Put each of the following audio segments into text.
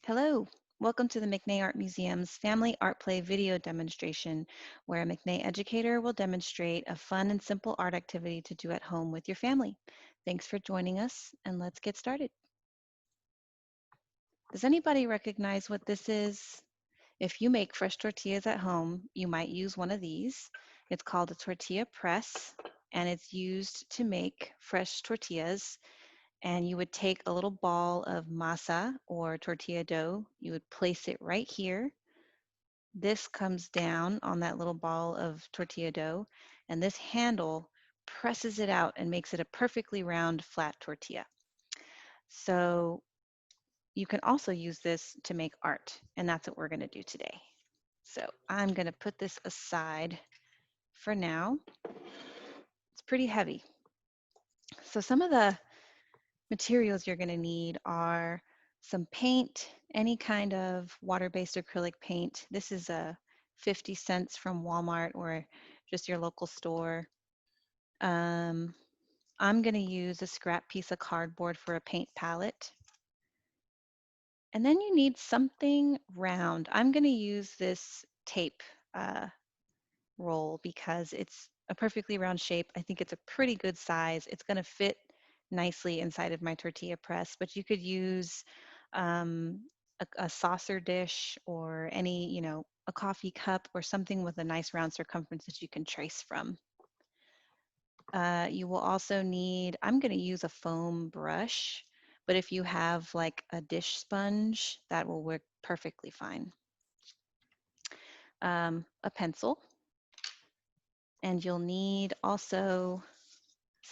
Hello, welcome to the McNay Art Museum's Family Art Play video demonstration, where a McNay educator will demonstrate a fun and simple art activity to do at home with your family. Thanks for joining us, and let's get started. Does anybody recognize what this is? If you make fresh tortillas at home, you might use one of these. It's called a tortilla press, and it's used to make fresh tortillas. And you would take a little ball of masa or tortilla dough. You would place it right here. This comes down on that little ball of tortilla dough, and this handle presses it out and makes it a perfectly round, flat tortilla. So you can also use this to make art, and that's what we're going to do today. So I'm going to put this aside for now. It's pretty heavy. So some of the materials you're going to need are some paint, any kind of water-based acrylic paint. This is a 50 cents from Walmart or just your local store. I'm going to use a scrap piece of cardboard for a paint palette. And then you need something round. I'm going to use this tape roll because it's a perfectly round shape. I think it's a pretty good size. It's going to fit nicely inside of my tortilla press, but you could use a saucer dish or any, a coffee cup or something with a nice round circumference that you can trace from. You will also need, I'm going to use a foam brush, but if you have like a dish sponge, that will work perfectly fine. A pencil, and you'll need also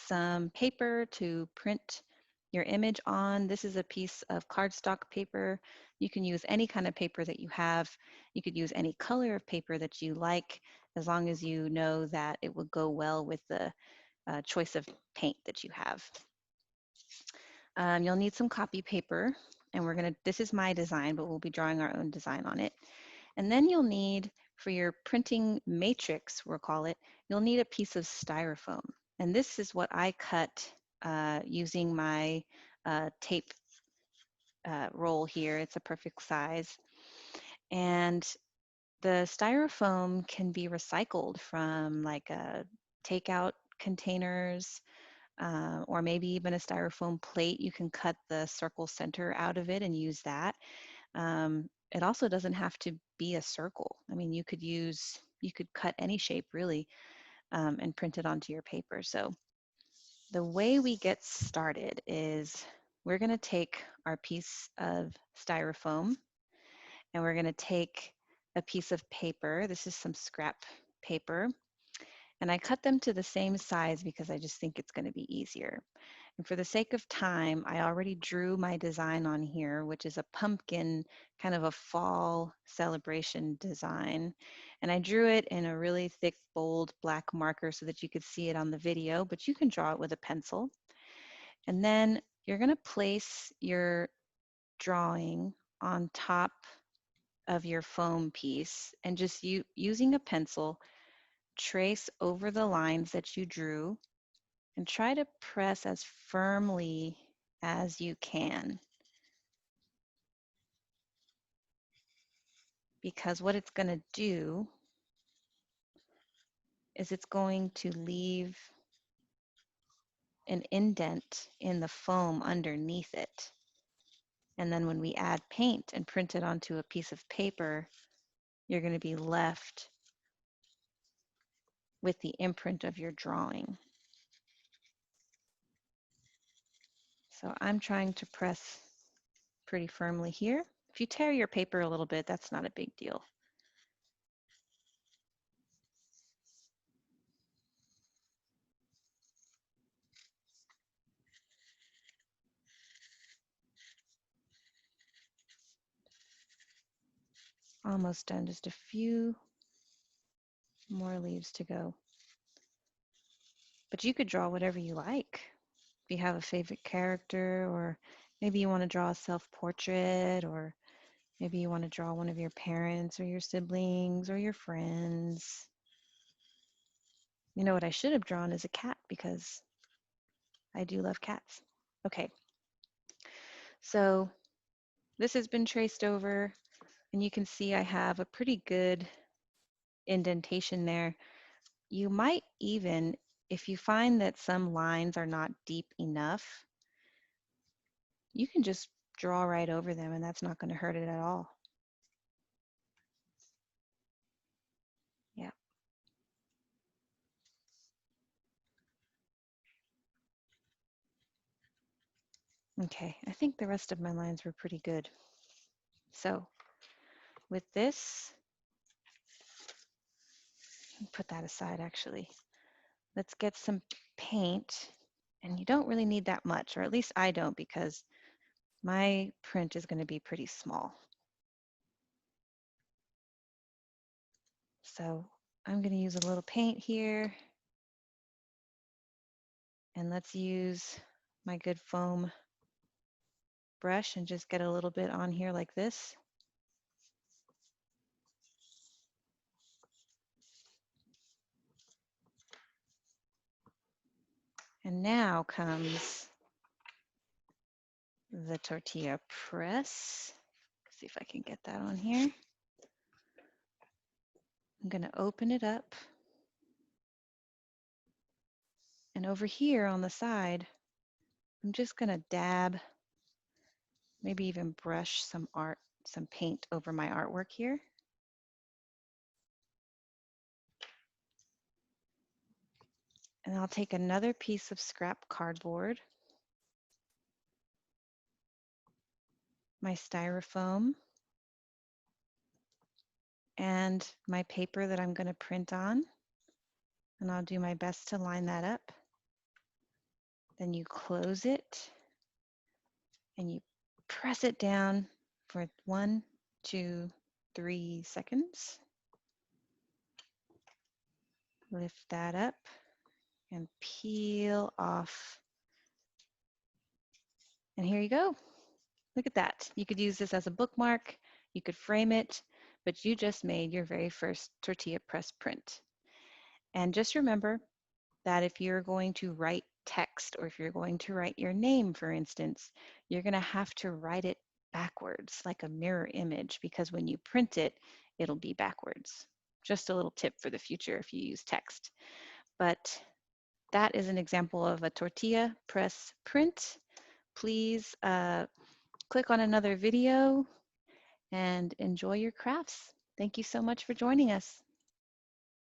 some paper to print your image on. This is a piece of cardstock paper. You can use any kind of paper that you have. You could use any color of paper that you like, as long as you know that it will go well with the choice of paint that you have. You'll need some copy paper, and this is my design, but we'll be drawing our own design on it. And then you'll need, for your printing matrix, we'll call it, you'll need a piece of styrofoam. And this is what I cut using my tape roll here. It's a perfect size. And the styrofoam can be recycled from like takeout containers, or maybe even a styrofoam plate. You can cut the circle center out of it and use that. It also doesn't have to be a circle. I mean, you could cut any shape really and print it onto your paper. So the way we get started is we're going to take our piece of styrofoam and we're going to take a piece of paper. This is some scrap paper. And I cut them to the same size because I just think it's going to be easier. And for the sake of time, I already drew my design on here, which is a pumpkin, kind of a fall celebration design. And I drew it in a really thick, bold black marker so that you could see it on the video, but you can draw it with a pencil. And then you're going to place your drawing on top of your foam piece and just using a pencil, trace over the lines that you drew and try to press as firmly as you can. Because what it's going to do is it's going to leave an indent in the foam underneath it. And then when we add paint and print it onto a piece of paper, you're going to be left with the imprint of your drawing. So I'm trying to press pretty firmly here. If you tear your paper a little bit, that's not a big deal. Almost done, just a few more leaves to go. But you could draw whatever you like. If you have a favorite character, or maybe you want to draw a self-portrait, or maybe you want to draw one of your parents or your siblings or your friends. You know what I should have drawn is a cat, because I do love cats. Okay, so this has been traced over, and you can see I have a pretty good indentation there. You might even, if you find that some lines are not deep enough, you can just draw right over them and that's not going to hurt it at all. Yeah. Okay, I think the rest of my lines were pretty good. So with this, put that aside actually. Let's get some paint, and you don't really need that much, or at least I don't, because my print is going to be pretty small. So I'm going to use a little paint here, and let's use my good foam brush and just get a little bit on here like this. And now comes the tortilla press. Let's see if I can get that on here. I'm going to open it up. And over here on the side, I'm just going to dab, maybe even brush some paint over my artwork here. And I'll take another piece of scrap cardboard, my styrofoam, and my paper that I'm going to print on. And I'll do my best to line that up. Then you close it and you press it down for 1, 2, 3 seconds. Lift that up and peel off. And here you go. Look at that. You could use this as a bookmark. You could frame it, but you just made your very first tortilla press print. And just remember that if you're going to write text, or if you're going to write your name, for instance, you're going to have to write it backwards, like a mirror image, because when you print it, it'll be backwards. Just a little tip for the future if you use text. But that is an example of a tortilla press print. Please click on another video and enjoy your crafts. Thank you so much for joining us.